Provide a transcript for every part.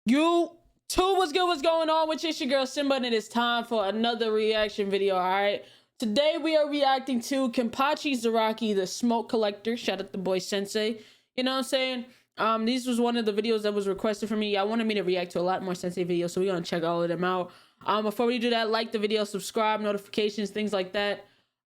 YouTube, what's good? What's going on with your girl Simba? And it is time for another reaction video. All right, today we are reacting to KENPACHI ZARAKI, the smoke collector. Shout out the boy Synsei. You know what I'm saying? These was one of the videos that was requested for me. I wanted me to react to a lot more Synsei videos, so we're gonna check all of them out. Before we do that, like the video, subscribe, notifications, things like that.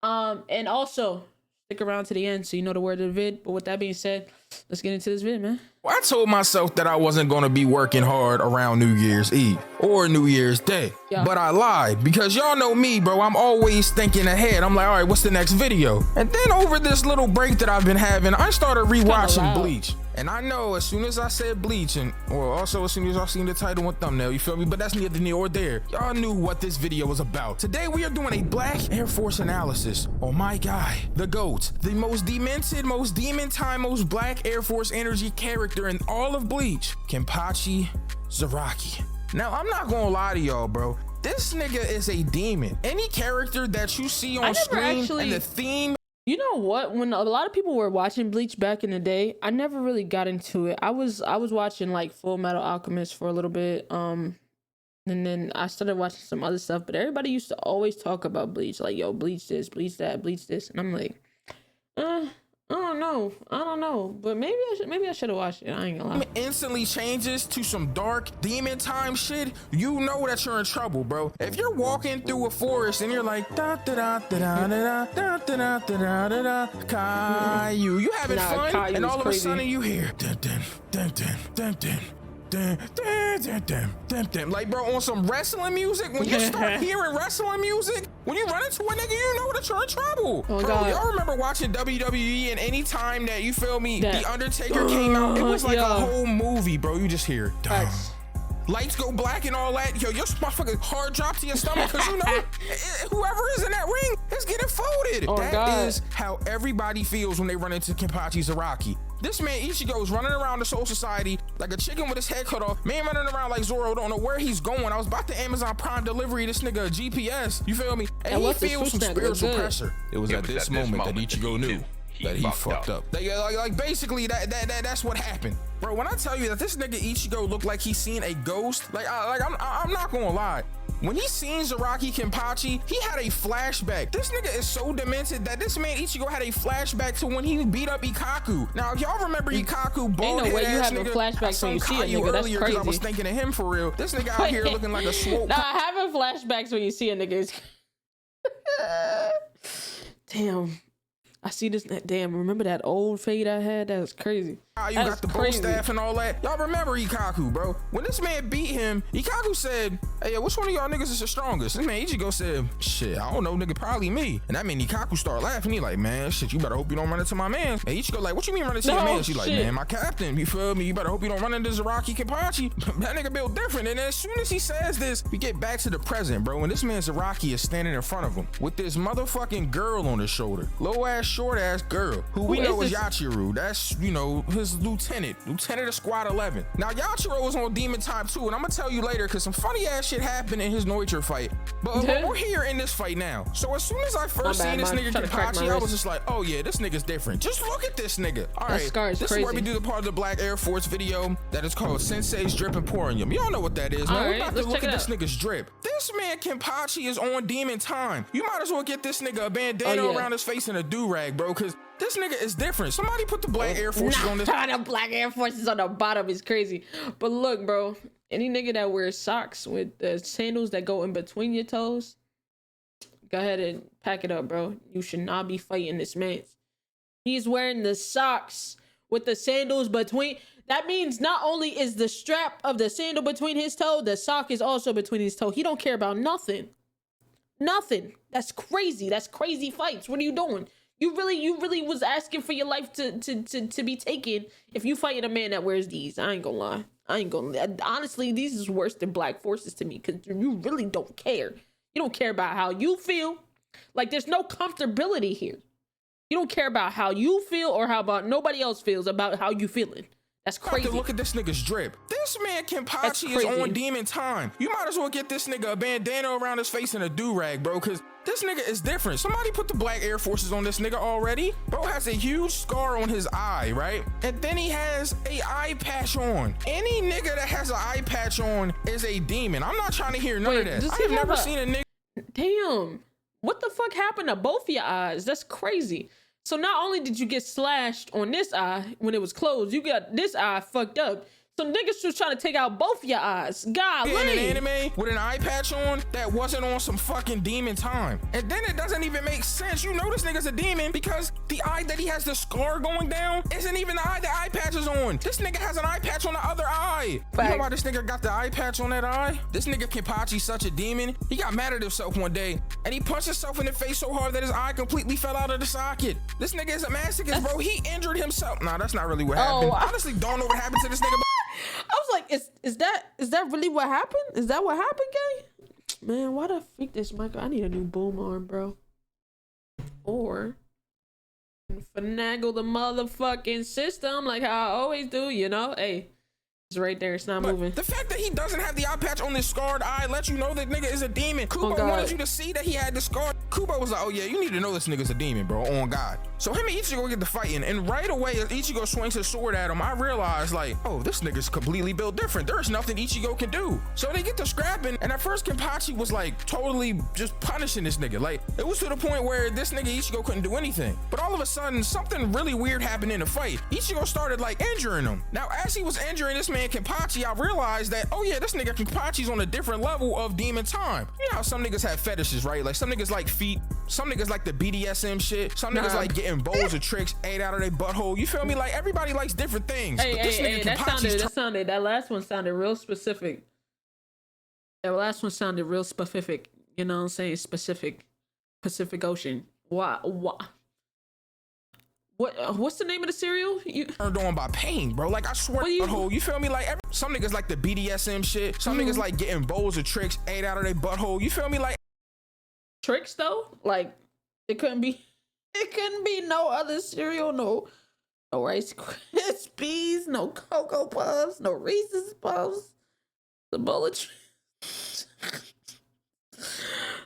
And also stick around to the end so you know the word of the vid. But with that being said, let's get into this vid, man. I told myself that I wasn't going to be working hard around New Year's Eve or New Year's Day, but I lied because y'all know me, bro. I'm always thinking ahead. I'm like, all right, what's the next video? And then over this little break that I've been having, I started rewatching Bleach. And I know as soon as I said Bleach, and well, also as soon as y'all seen the title and thumbnail, you feel me? But that's neither near or there. Y'all knew what this video was about. Today we are doing a Black Air Force analysis on my guy, the GOAT, the most demented, most demon time, most Black Air Force energy character in all of Bleach, KENPACHI ZARAKI. Now I'm not gonna lie to y'all, bro. This nigga is a demon. Any character that you see on screen and the theme. You know what? When a lot of people were watching Bleach back in the day, I never really got into it. I was watching like Full Metal Alchemist for a little bit, and then I started watching some other stuff. But everybody used to always talk about Bleach, like, yo, Bleach this, Bleach that, Bleach this, and I'm like, I don't know. But maybe I should have watched it. I ain't gonna lie. Instantly changes to some dark demon time shit. You know that you're in trouble, bro. If you're walking through a forest and you're like da da da da da da da da da da da Caillou, you having fun, Caillou, and all of a sudden you hear dun dun dun dun dun dun. Like, bro, on some wrestling music, when you start hearing wrestling music, when you run into a nigga, you know that you're in trouble. Oh, bro, y'all remember watching WWE, and any time that, you feel me, The Undertaker came out, it was like a whole movie, bro. You just hear lights go black and all that. Yo, your motherfucking hard drop to your stomach because you know whoever is in that ring is getting folded. That is how everybody feels when they run into KENPACHI ZARAKI. This man Ichigo is running around the Soul Society like a chicken with his head cut off. Man running around like Zoro, don't know where he's going. I was about to Amazon Prime delivery this nigga a GPS. You feel me? And he feels some spiritual pressure. It was at this moment that Ichigo knew that he fucked up. Like basically that's what happened. Bro, when I tell you that this nigga Ichigo looked like he's seen a ghost, I'm not gonna lie. When he seen Zaraki KENPACHI, he had a flashback. This nigga is so demented that this man Ichigo had a flashback to when he beat up Ikkaku. Now, if y'all remember Ikkaku, bald head ass nigga, flashbacks when you see a nigga. That's crazy. I was thinking of him for real. This nigga out here looking like a swope. Nah, having flashbacks when you see a nigga is damn. I see this. Damn, remember that old fade I had? That was crazy. You got the bow staff and all that. Y'all remember Ikkaku, bro? When this man beat him, Ikkaku said, hey, which one of y'all niggas is the strongest? This man Ichigo said, shit, I don't know, nigga, probably me. And that made Ikkaku start laughing. He like, man, shit, you better hope you don't run into my man. And Ichigo like, what you mean run into your man? She like, man, my captain, you feel me? You better hope you don't run into Zaraki KENPACHI. That nigga built different. And as soon as he says this, we get back to the present, bro. And this man Zaraki is standing in front of him with this motherfucking girl on his shoulder. Low ass, short ass girl, who we know is Yachiru. That's, you know, his lieutenant of Squad 11. Now, Yachiru was on Demon Time too, and I'm gonna tell you later because some funny ass shit happened in his Noitra fight. But we're here in this fight now. So as soon as I first seen this nigga KENPACHI, I was just like, oh yeah, this nigga's different. Just look at this nigga. All right, this is where we do the part of the Black Air Force video that is called Synsei's Drip Emporium. Y'all know what that is, man. We're about to look at this nigga's drip. This man KENPACHI is on Demon Time. You might as well get this nigga a bandana around his face and a do-rag, bro, because this nigga is different. Somebody put the Black Air Forces on this. The Black Air Forces on the bottom is crazy. But look, bro, any nigga that wears socks with the sandals that go in between your toes, go ahead and pack it up, bro. You should not be fighting this man. He's wearing the socks with the sandals between. That means not only is the strap of the sandal between his toe, the sock is also between his toe. He don't care about nothing. Nothing. That's crazy. That's crazy fights. What are you doing? You really was asking for your life to be taken if you fighting a man that wears these. I ain't gonna lie. Honestly, these is worse than Black Forces to me because you really don't care. You don't care about how you feel. Like, there's no comfortability here. You don't care about how you feel or how about nobody else feels about how you feeling. That's crazy. Look at this nigga's drip. This man KENPACHI is on Demon Time. You might as well get this nigga a bandana around his face and a do-rag, bro, because this nigga is different. Somebody put the black Air Forces on this nigga already. Bro has a huge scar on his eye, right? And then he has a eye patch on. Any nigga that has an eye patch on is a demon. I'm not trying to hear none of that. I have never seen a nigga. Damn, what the fuck happened to both of your eyes? That's crazy. So not only did you get slashed on this eye when it was closed, you got this eye fucked up. Some niggas was trying to take out both your eyes. Golly. In an anime with an eye patch on that wasn't on some fucking demon time. And then it doesn't even make sense. You know this nigga's a demon because the eye that he has the scar going down isn't even the eye the eye patch is on. This nigga has an eye patch on the other eye. You know why this nigga got the eye patch on that eye? This nigga KENPACHI such a demon. He got mad at himself one day and he punched himself in the face so hard that his eye completely fell out of the socket. This nigga is a masochist, bro. He injured himself. Nah, that's not really what happened. I honestly don't know what happened to this nigga. I was like, is that really what happened? Is that what happened, gang? Man, why the freak this mic? I need a new boom arm, bro. Or finagle the motherfucking system like how I always do, you know? Hey, it's right there. It's not moving. The fact that he doesn't have the eye patch on this scarred eye lets you know that nigga is a demon. Kubo wanted you to see that he had the scar. Kubo was like, oh yeah, you need to know this nigga's a demon, bro, on God. So him and Ichigo get to fighting, and right away as Ichigo swings his sword at him, I realized like, oh, this nigga's completely built different. There's nothing Ichigo can do. So they get to scrapping, and at first KENPACHI was like totally just punishing this nigga. Like it was to the point where this nigga Ichigo couldn't do anything. But all of a sudden, something really weird happened in the fight. Ichigo started like injuring him. Now as he was injuring this man KENPACHI, I realized that, oh yeah, this nigga KENPACHI's on a different level of demon time. You know how some niggas have fetishes, right? Like some niggas like feet, some niggas like the BDSM shit, some niggas like getting bowls of tricks ate out of their butthole. You feel me? Like everybody likes different things. Hey, that last one sounded real specific. That last one sounded real specific. You know what I'm saying? Specific. Pacific Ocean. Why? What's the name of the cereal? You turned on by pain, bro. Like I swear to butthole. You feel me? Like some niggas like the BDSM shit. Some niggas like getting bowls of tricks ate out of their butthole. You feel me? Like tricks though? Like it couldn't be no other cereal, no Rice Krispies, no Cocoa Puffs, no Reese's Puffs, the bowl of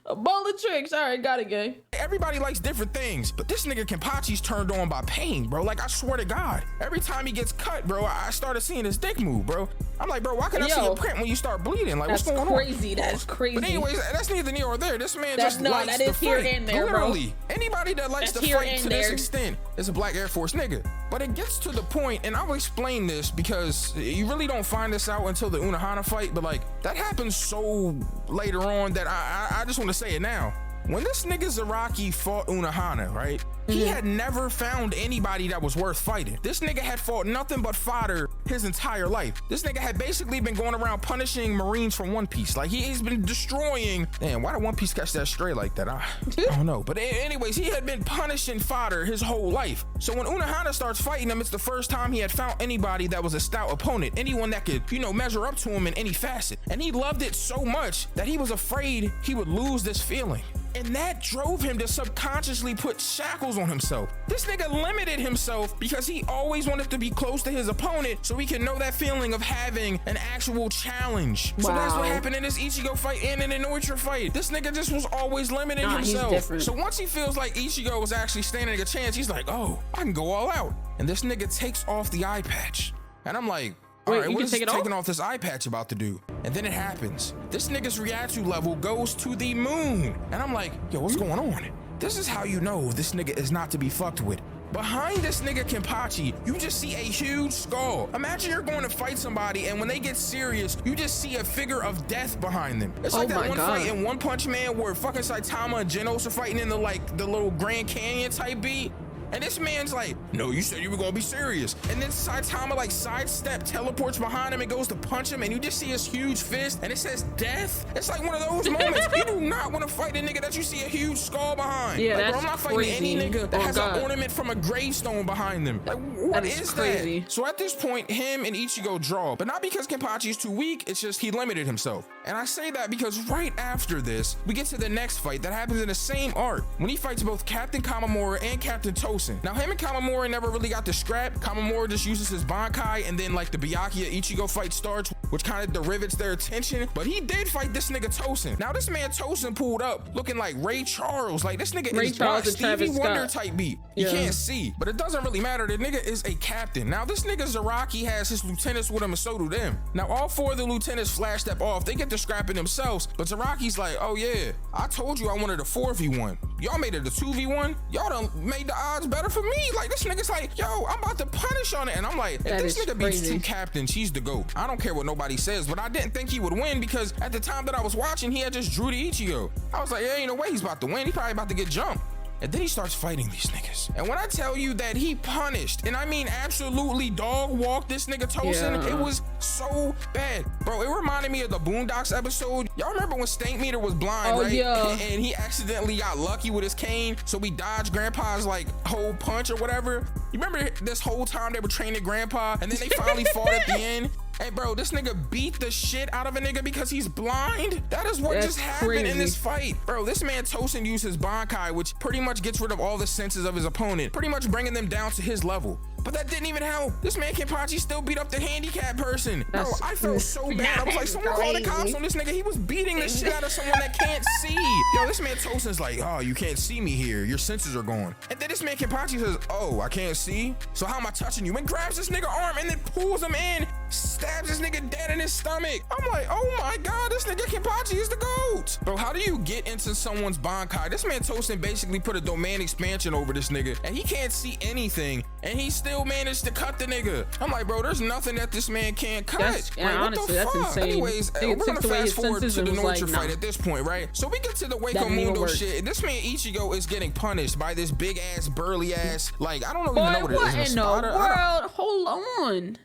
a bowl of tricks. All right, got it, gang. Everybody likes different things, but this nigga KENPACHI's turned on by pain, bro. Like I swear to God, every time he gets cut, bro, I started seeing his dick move, bro. I'm like, bro, why can't I see a print when you start bleeding? Like, what's going on? That's crazy. But anyways, that's neither near or there. This man just likes to fight. Literally, anybody that likes to fight to this extent is a black Air Force nigga. But it gets to the point, and I will explain this because you really don't find this out until the Unohana fight, but like that happens so later on that I just want to say it now. When this nigga Zaraki fought Unohana, right? He had never found anybody that was worth fighting. This nigga had fought nothing but fodder his entire life. This nigga had basically been going around punishing Marines from One Piece. Like he's been destroying. Damn, why did One Piece catch that stray like that? I don't know. But anyways, he had been punishing fodder his whole life. So when Unohana starts fighting him, it's the first time he had found anybody that was a stout opponent. Anyone that could, you know, measure up to him in any facet. And he loved it so much that he was afraid he would lose this feeling. And that drove him to subconsciously put shackles on himself. This nigga limited himself because he always wanted to be close to his opponent so he can know that feeling of having an actual challenge. Wow. So that's what happened in this Ichigo fight and in the Noitra fight. This nigga just was always limiting himself. So once he feels like Ichigo was actually standing a chance, he's like, oh, I can go all out. And this nigga takes off the eye patch. And I'm like, all right, what is taking off this eye patch about to do? And then it happens. This nigga's Ryatsu level goes to the moon. And I'm like, yo, what's going on? This is how you know this nigga is not to be fucked with. Behind this nigga KENPACHI, you just see a huge skull. Imagine you're going to fight somebody and when they get serious, you just see a figure of death behind them. It's like that one fight in One Punch Man where fucking Saitama and Genos are fighting in the little Grand Canyon type beat. And this man's like, no, you said you were gonna be serious. And then Saitama like sidestep teleports behind him and goes to punch him and you just see his huge fist and it says death. It's like one of those moments. You do not want to fight a nigga that you see a huge skull behind. Yeah, like, that's bro, I'm not fighting any nigga that has an ornament from a gravestone behind them. Like, what is crazy. That? So at this point, him and Ichigo draw, but not because KENPACHI is too weak, it's just he limited himself. And I say that because right after this, we get to the next fight that happens in the same arc when he fights both Captain Komamura and Captain Tousen. Now him and Komamura never really got to scrap. Komamura just uses his Bankai and then like the Byakuya Ichigo fight starts which kind of derivatives their attention, but he did fight this nigga Tousen. Now this man Tousen pulled up looking like Ray Charles. Like this nigga is got Stevie Wonder type beat. You can't see, but it doesn't really matter. The nigga is a captain. Now this nigga Zaraki has his lieutenants with him, and so do them. Now all 4 of the lieutenants flash step off. They get to scrapping themselves, but Zaraki's like, oh yeah, I told you I wanted a 4v1. Y'all made it a 2v1. Y'all done made the odds better for me. Like this nigga's like, yo, I'm about to punish on it. And I'm like, if this nigga beats 2 captains, he's the GOAT. I don't care what nobody says, but I didn't think he would win because at the time that I was watching, he had just drew the Ichigo. I was like, yeah, ain't no way he's about to win. He probably about to get jumped. And then he starts fighting these niggas. And when I tell you that he punished, and I mean absolutely dog walked this nigga Tousen, it was so bad. Bro, it reminded me of the Boondocks episode. Y'all remember when Stank Meter was blind, right? Yeah. And he accidentally got lucky with his cane, so he dodged Grandpa's like whole punch or whatever. You remember this whole time they were training Grandpa, and then they finally fought at the end? Hey bro, this nigga beat the shit out of a nigga because he's blind? That is what just happened in this fight. Bro, this man Tousen used his Bankai, which pretty much gets rid of all the senses of his opponent, pretty much bringing them down to his level. But that didn't even help. This man KENPACHI still beat up the handicapped person. Bro, I felt so bad. I was like, someone called the cops on this nigga. He was beating the shit out of someone that can't see. Yo, this man Tousen's like, oh, you can't see me here. Your senses are gone. And then this man KENPACHI says, oh, I can't see? So how am I touching you? And grabs this nigga arm and then pulls him in, stabs this nigga dead in his stomach. I'm like, oh my God, this nigga KENPACHI is the GOAT. Bro, how do you get into someone's Bankai? This man Tousen basically put a domain expansion over this nigga and he can't see anything. And he still managed to cut the nigga. I'm like, bro, there's nothing that this man can't cut. Like, honestly, that's insane. Anyways, we're gonna fast forward to the Nurture fight at this point, right? So we get to the Waco Mundo shit. This man Ichigo is getting punished by this big ass, burly ass, like, I don't even know what it is. In the world? Hold on.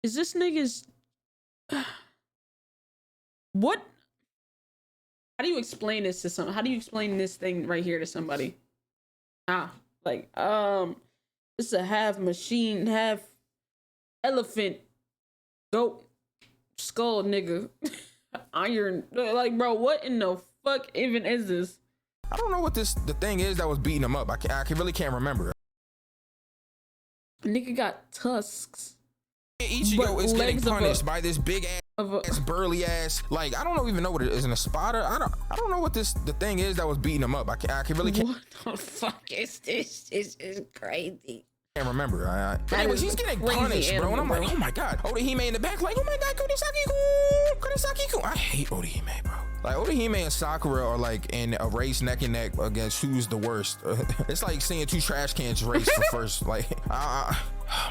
Is this nigga's... What? How do you explain this to someone? How do you explain this thing right here to somebody? Like, this is a half machine, half elephant, goat, skull nigga, iron. Like, bro, what in the fuck even is this? I don't know what the thing is that was beating him up. I really can't remember. Nigga got tusks. Ichigo is getting punished by this big ass, burly ass, like, I don't even know what it is, in a spotter. I don't know what the thing is that was beating him up. I really can't. What the fuck is this? This is crazy. I can't remember. But anyways, he's getting punished, bro. And I'm like, oh my God. Odahime in the back, like, oh my God, Kodesaki-kun. I hate Odahime, bro. Like, Odahime and Sakura are like in a race neck and neck against who's the worst. It's like seeing 2 trash cans race for first. Like, oh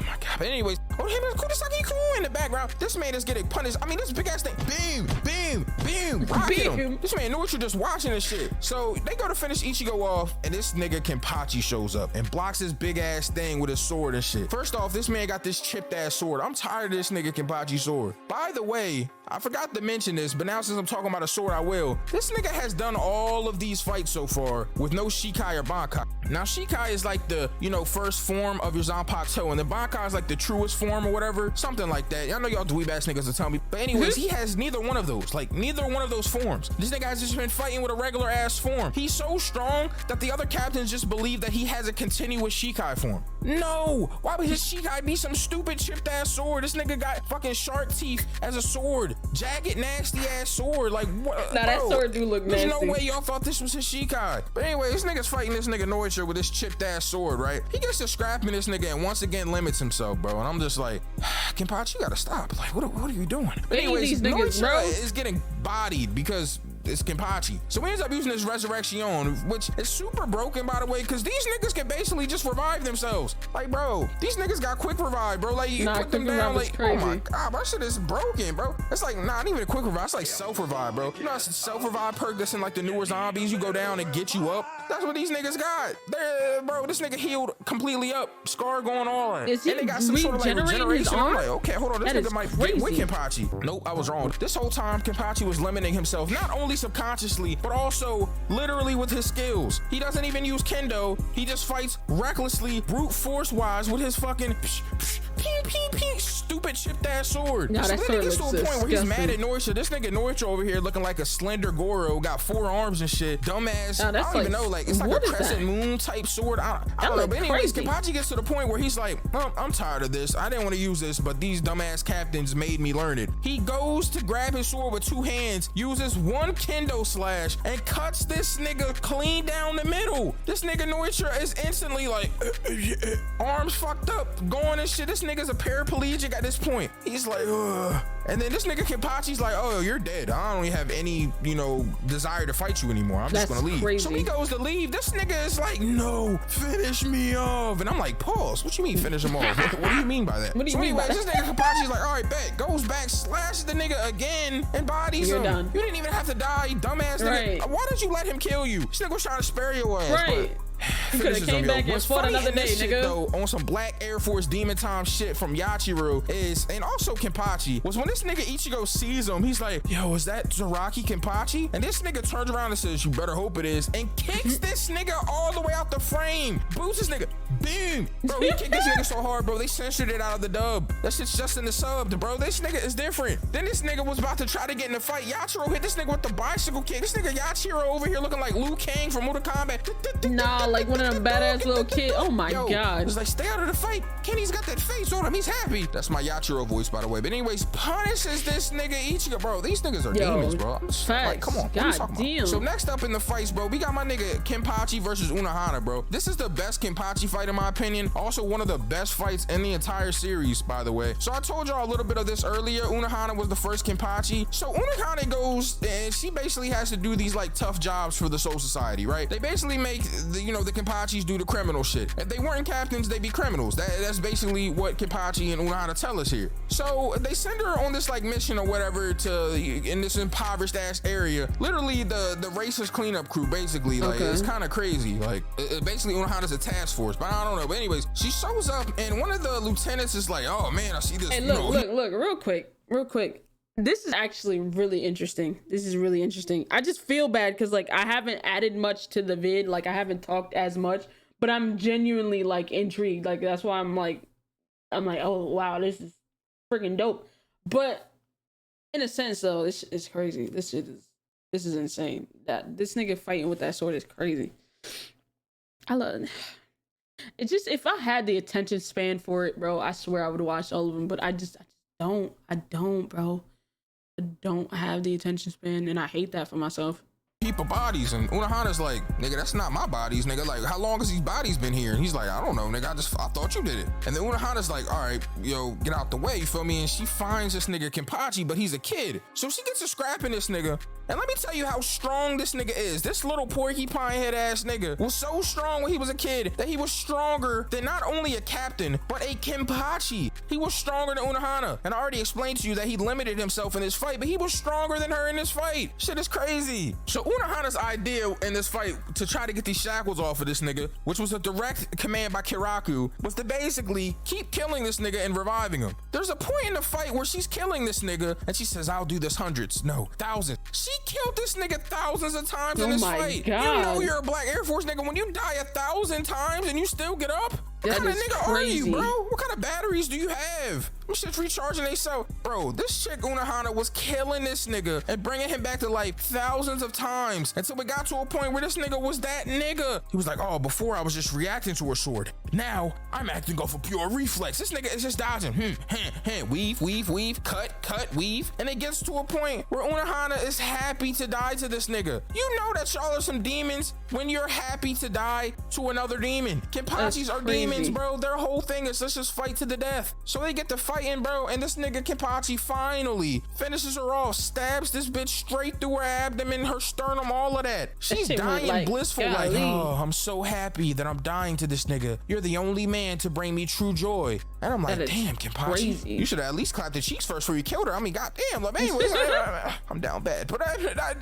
my God. But anyways, Odahime and Kodesaki-kun in the background. This man is getting punished. I mean, this big ass thing. Beam, beam, beam. Rocking him. This man Nurture just watching this shit. So they go to finish Ichigo off, and this nigga KENPACHI shows up and blocks his big ass thing with his sword and shit. First off, this man got this chipped ass sword. I'm tired of this nigga KENPACHI sword. By the way, I forgot to mention this, but now since I'm talking about a sword, I will. This nigga has done all of these fights so far with no Shikai or Bankai. Now, Shikai is like the, first form of your Zanpakuto, and the Bankai is like the truest form or whatever, something like that. I know y'all dweeb ass niggas will tell me, but anyways, he has neither one of those, like neither one of those forms. This nigga has just been fighting with a regular ass form. He's so strong that the other captains just believe that he has a continuous Shikai form. No, why would his Shikai be some stupid chipped ass sword? This nigga got fucking shark teeth as a sword, jagged nasty ass sword. Like, what? Nah, that sword do look nasty. There's no way y'all thought this was his Shikai. But anyway, this nigga's fighting this nigga Nurture with this chipped ass sword, right? He gets to scrapping this nigga and once again limits himself, bro. And I'm just like, KENPACHI, you gotta stop. Like, what are you doing? But anyways, Nurture is getting bodied because it's KENPACHI. So he ends up using his Resurrection, which is super broken, by the way, because these niggas can basically just revive themselves. Like, bro, these niggas got quick revive, bro. Like, you put them down, like, oh my God, that shit is broken, bro. It's like, not even a quick revive. It's like self-revive, bro. You know, it's a self-revive perk that's in like the newer zombies. You go down and get you up. That's what these niggas got. Bro, this nigga healed completely up. Scar going on. And they got some sort of like regeneration. I'm like, okay, hold on. This nigga might get with KENPACHI. Nope, I was wrong. This whole time, KENPACHI was limiting himself, not only subconsciously, but also literally with his skills. He doesn't even use kendo. He just fights recklessly, brute force wise with his fucking ping, ping, stupid chipped ass sword. Nah, So that then sword it gets to a looks point where he's mad disgusting. at Noisha. This nigga Noisha over here looking like a slender Goro, got 4 arms and shit. Dumbass. Nah, I that's don't even like- know. Like, it's like a what is crescent that? moon type sword. I That don't know. look But anyways, crazy. Kenpachi gets to the point where he's like, I'm tired of this. I didn't want to use this, but these dumbass captains made me learn it. He goes to grab his sword with 2 hands, uses 1 kendo slash, and cuts this nigga clean down the middle. This nigga Noisha is instantly like, arms fucked up, going and shit. This nigga's a paraplegic at this point. He's like, ugh. And then this nigga Kenpachi's like, oh, you're dead. I don't even have any, desire to fight you anymore. I'm just That's gonna leave. crazy. So he goes to leave. This nigga is like, no, finish me off. And I'm like, pause. What you mean finish him off? What do you mean by that? What do you So mean by anyways, this nigga Kenpachi's like, all right, bet. Goes back, slashes the nigga again, and bodies You're him. done. You didn't even have to die, you dumbass Right. nigga. Why did you let him kill you? This nigga was trying to spare your ass. Right. You could have came back and fought another day, shit, nigga. though, on some Black Air Force Demon Time shit from Yachiru is, and also Kenpachi, was when this nigga Ichigo sees him, he's like, yo, is that Zaraki Kenpachi? And this nigga turns around and says, you better hope it is, and kicks this nigga all the way out the frame. Boots this nigga. Boom. Bro, he kicked this nigga so hard, bro, they censored it out of the dub. That shit's just in the sub, bro. This nigga is different. Then this nigga was about to try to get in the fight. Yachiru hit this nigga with the bicycle kick. This nigga Yachiru over here looking like Liu Kang from Mortal Kombat. Nah, like one of them badass little kids. Oh my Yo, god. it's like, stay out of the fight. Kenny's got that face on him. He's happy. That's my Yachiro voice, by the way. But anyways, punishes this nigga Ichigo. Bro, these niggas are Yo, demons, bro. I'm just like, facts. come on. What are you God talking about? damn. So next up in the fights, bro, we got my nigga Kenpachi versus Unohana, bro. This is the best Kenpachi fight in my opinion. Also one of the best fights in the entire series, by the way. So I told y'all a little bit of this earlier. Unohana was the first Kenpachi. So Unohana goes and she basically has to do these like tough jobs for the Soul Society, right? They basically make the Kenpachis do the criminal shit. If they weren't captains, they'd be criminals. That's basically what Kenpachi and Unohana tell us here. So they send her on this like mission or whatever to in this impoverished ass area. Literally the racist cleanup crew, basically. Like it's kind of crazy. Like basically Unohana's a task force, but I don't know. But anyways, she shows up and one of the lieutenants is like, oh man, I see this. Hey, look, real quick. This is actually really interesting. This is really interesting. I just feel bad because like I haven't added much to the vid. Like I haven't talked as much, but I'm genuinely like intrigued. Like that's why I'm like, oh wow, this is freaking dope. But in a sense though, this is crazy. This is insane. That this nigga fighting with that sword is crazy. I love it. It's just, if I had the attention span for it, bro, I swear I would watch all of them, but I just don't, bro. I don't have the attention span, and I hate that for myself. Heap of bodies, and Unohana's like, nigga, that's not my bodies, nigga. Like, how long has these bodies been here? And he's like, I don't know, nigga. I thought you did it. And then Unohana's like, all right, yo, get out the way, you feel me? And she finds this nigga Kenpachi, but he's a kid. So she gets a scrapping this nigga. And let me tell you how strong this nigga is. This little porcupine head ass nigga was so strong when he was a kid that he was stronger than not only a captain, but a Kenpachi. He was stronger than Unohana. And I already explained to you that he limited himself in this fight, but he was stronger than her in this fight. Shit is crazy. So Unohana's idea in this fight to try to get these shackles off of this nigga, which was a direct command by Kiraku, was to basically keep killing this nigga and reviving him. There's a point in the fight where she's killing this nigga and she says, I'll do this hundreds, no, thousands. She killed this nigga thousands of times in this fight. God. You know you're a Black Air Force nigga when you die 1,000 times and you still get up? What That kind of is nigga crazy. are you, bro? What kind of batteries do you have? Them shit's recharging themselves. Bro, this chick Unohana was killing this nigga and bringing him back to life thousands of times until it got to a point where this nigga was that nigga. He was like, oh, before I was just reacting to her sword. Now I'm acting off of pure reflex. This nigga is just dodging. Weave, cut, weave. And it gets to a point where Unohana is happy to die to this nigga. You know that y'all are some demons when you're happy to die to another demon. Kenpachis are demons, bro. Their whole thing is let's just fight to the death. So they get to fighting, bro, and this nigga Kenpachi finally finishes her off, stabs this bitch straight through her abdomen, her sternum, all of that. She's dying like, blissful, golly. like, oh, I'm so happy that I'm dying to this nigga. You're the only man to bring me true joy. And I'm like, That is damn, Kenpachi, crazy. you should have at least clapped the cheeks first before you killed her. I mean, goddamn, like, anyways, I'm down bad. But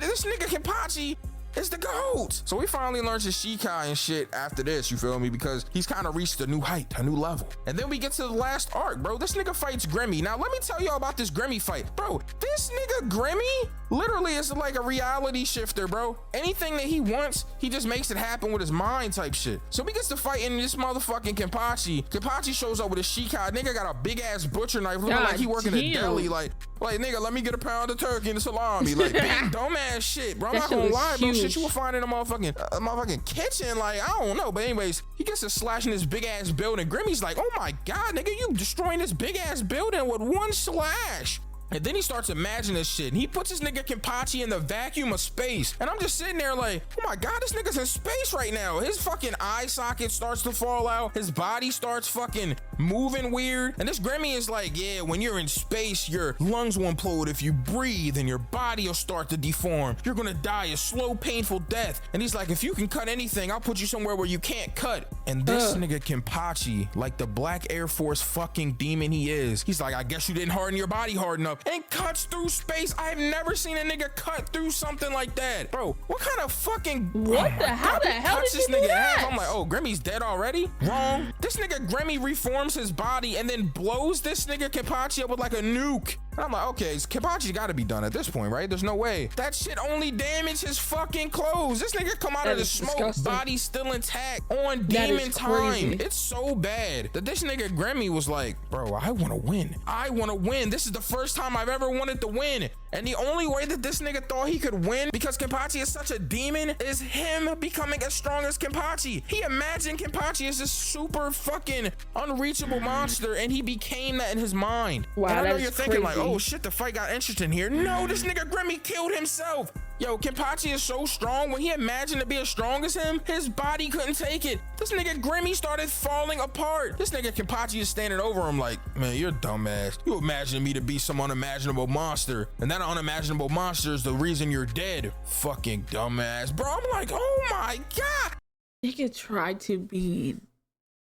this nigga Kenpachi is the GOAT. So we finally learned his Shikai and shit after this, you feel me? Because he's kind of reached a new height, a new level. And then we get to the last arc, bro. This nigga fights Gremmy. Now, let me tell y'all about this Gremmy fight. Bro, this nigga Gremmy literally it's like a reality shifter, bro. Anything that he wants, he just makes it happen with his mind type shit. So he gets to fighting this motherfucking Kenpachi. Kenpachi shows up with a shikai. Nigga got a big ass butcher knife, looking like he working a deli. Like nigga, let me get a pound of turkey and a salami. Like big dumbass shit, bro. I'm not gonna lie, bro. Shit you will find in a motherfucking kitchen. Like, I don't know. But anyways, he gets to slashing this big ass building. Grimmy's like, oh my god, nigga, you destroying this big ass building with one slash. And then he starts imagining this shit. And he puts his nigga Kenpachi in the vacuum of space. And I'm just sitting there like, oh my god, this nigga's in space right now. His fucking eye socket starts to fall out. His body starts fucking moving weird. And this Gremmy is like, yeah, when you're in space, your lungs will implode if you breathe and your body will start to deform. You're gonna die a slow, painful death. And he's like, if you can cut anything, I'll put you somewhere where you can't cut. And this nigga Kenpachi, like the Black Air Force fucking demon he is, he's like, I guess you didn't harden your body hard enough. And cuts through space. I've never seen a nigga cut through something like that, bro. What kind of fucking how the hell did this you do that? I'm like, oh, Gremmy's dead already? Wrong. This nigga Gremmy reforms his body and then blows this nigga Kenpachi up with like a nuke. And I'm like, okay, Kenpachi's gotta be done at this point, right? There's no way. That shit only damaged his fucking clothes. This nigga come out of the smoke, disgusting. Body still intact on demon time. It's so bad that this nigga Gremmy was like, bro, I wanna win. I wanna win. This is the first time I've ever wanted to win. And the only way that this nigga thought he could win, because Kenpachi is such a demon, is him becoming as strong as Kenpachi. He imagined Kenpachi as this super fucking unreachable monster, and he became that in his mind. Wow, and I know you're thinking like, oh shit, the fight got interesting here. No, this nigga Gremmy killed himself. Yo, Kenpachi is so strong. When he imagined to be as strong as him, his body couldn't take it. This nigga Gremmy started falling apart. This nigga Kenpachi is standing over him like, man, you're dumbass. You imagine me to be some unimaginable monster, and that unimaginable monster is the reason you're dead. Fucking dumbass. Bro, I'm like, oh my god. Nigga tried to be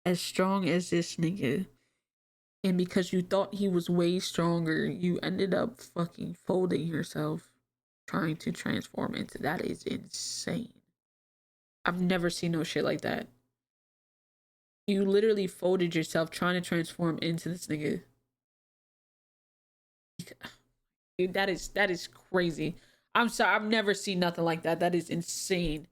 as strong as this nigga. And because you thought he was way stronger, you ended up fucking folding yourself trying to transform into that. Is insane. I've never seen no shit like that. You literally folded yourself trying to transform into this nigga. Dude, that is crazy. I'm sorry, I've never seen nothing like that. That is insane.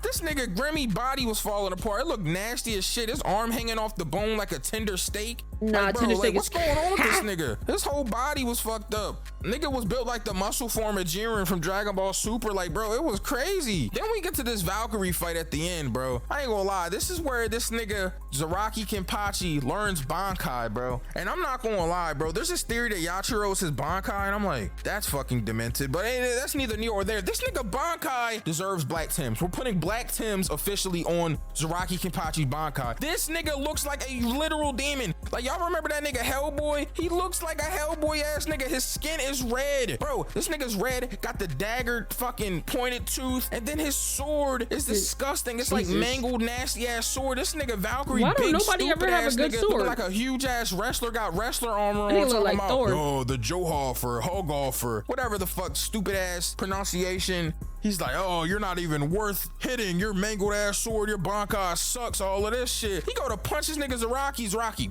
This nigga Gremmy body was falling apart. It looked nasty as shit. His arm hanging off the bone like a tender steak. Nah, like, bro, tender like, steak what's going on with this nigga? His whole body was fucked up. Nigga was built like the muscle form of Jiren from Dragon Ball Super. Like, bro, it was crazy. Then we get to this Valkyrie fight at the end, bro. I ain't gonna lie. This is where this nigga Zaraki Kenpachi learns Bankai, bro. And I'm not gonna lie, bro. There's this theory that Yachiro is his Bankai, and I'm like, that's fucking demented. But hey, that's neither near or there. This nigga Bankai deserves Black Tims. We're putting Black Tims officially on Zaraki Kenpachi Bankai. This nigga looks like a literal demon. Like, y'all remember that nigga Hellboy? He looks like a Hellboy ass nigga. His skin is red. Bro, this nigga's red, got the dagger fucking pointed tooth, and then his sword is disgusting. It's like mangled, nasty ass sword. This nigga Valkyrie, why don't big, nobody ever have a good nigga, sword? looking like a huge ass wrestler, got wrestler armor on. He look like Thor. Oh, the Johoffer, Hogoffer, whatever the fuck stupid ass pronunciation. He's like, oh, you're not even worth hitting. Your mangled ass sword, your Bankai sucks, all of this shit. He go to punch this nigga Zaraki.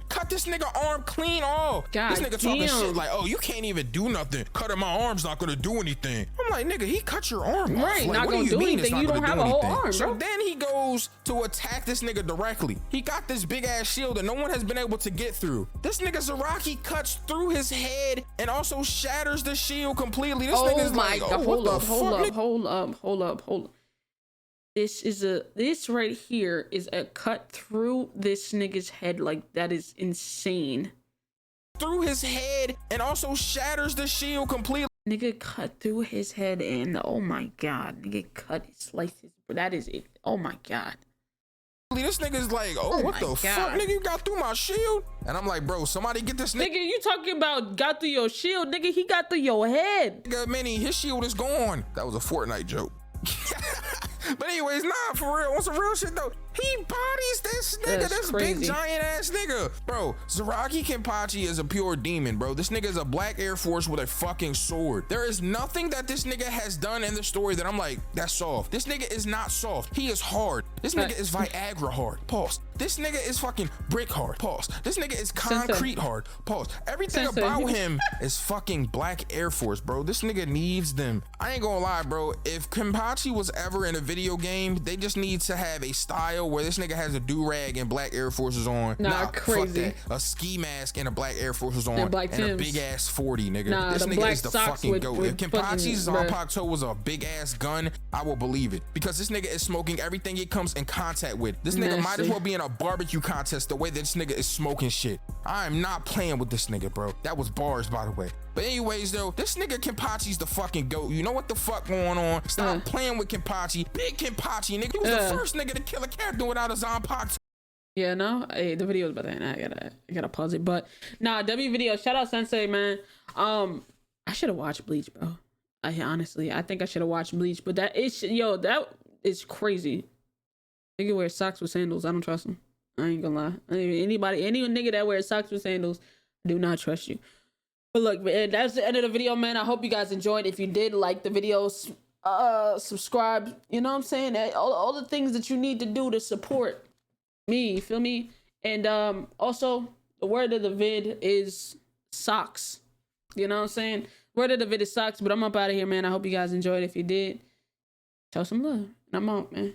Cut this nigga arm clean off. God this nigga talking shit like, oh, you can't even do nothing. Cutting my arm's not gonna do anything. I'm like, nigga, he cut your arm off. Right, Like, not what gonna do you do mean anything. it's You not don't gonna have do a whole anything? arm, So bro. then he goes to attack this nigga directly. He got this big ass shield that no one has been able to get through. This nigga Zaraki cuts through his head and also shatters the shield completely. This nigga's like, oh, hold what up, the hold fuck, up, hold up, hold up, hold up. This right here is a cut through this nigga's head. Like, that is insane. through his head and also shatters the shield completely. Nigga cut through his head and oh my god, nigga cut slices. That is it. Oh my god. This nigga's like, oh what the fuck, nigga, you got through my shield? And I'm like, bro, somebody get this nigga. Nigga, you talking about got through your shield? Nigga, he got through your head. Nigga, Manny, his shield is gone. That was a Fortnite joke. But anyways, nah, for real, on some real shit though, He bodies this nigga, That's this crazy. big giant ass nigga. Bro, Zaraki Kenpachi is a pure demon, bro. This nigga is a black Air Force with a fucking sword. There is nothing that this nigga has done in the story that I'm like, that's soft. This nigga is not soft. He is hard. This nigga is Viagra hard. Pause. This nigga is fucking brick hard. Pause. This nigga is concrete hard. Pause. Everything Synsei. about him is fucking black Air Force, bro. This nigga needs them. I ain't gonna lie, bro. If Kenpachi was ever in a video game, they just need to have a style where this nigga has a do-rag and black Air Forces on. Nah, crazy. Fuck that. A ski mask and a black Air Forces on. And black a Timbs. big ass 40, nigga. Nah, this the nigga black is the socks fucking with goat. If Kenpachi's fucking, Zanpakuto was a big ass gun, I will believe it. Because this nigga is smoking everything he comes in contact with. This nigga might as well be in a barbecue contest the way that this nigga is smoking shit. I am not playing with this nigga, bro. That was bars, by the way. But anyways, though, this nigga Kenpachi's the fucking goat. You know what the fuck going on? Stop playing with Kenpachi. Big Kenpachi, nigga. He was the first nigga to kill a character without a Zanpakuto. Yeah, no, hey, the video is about to end. I gotta pause it. But nah, W video. Shout out Synsei, man. I should have watched Bleach, bro. I think I should have watched Bleach. But that is crazy. Nigga wears socks with sandals. I don't trust him. I ain't gonna lie. Any nigga that wears socks with sandals, I do not trust you. But look, man, that's the end of the video, man. I hope you guys enjoyed. If you did like the videos, subscribe. You know what I'm saying? All the things that you need to do to support me. You feel me? And also, the word of the vid is socks. You know what I'm saying? Word of the vid is socks. But I'm up out of here, man. I hope you guys enjoyed. If you did, show some love. And I'm out, man.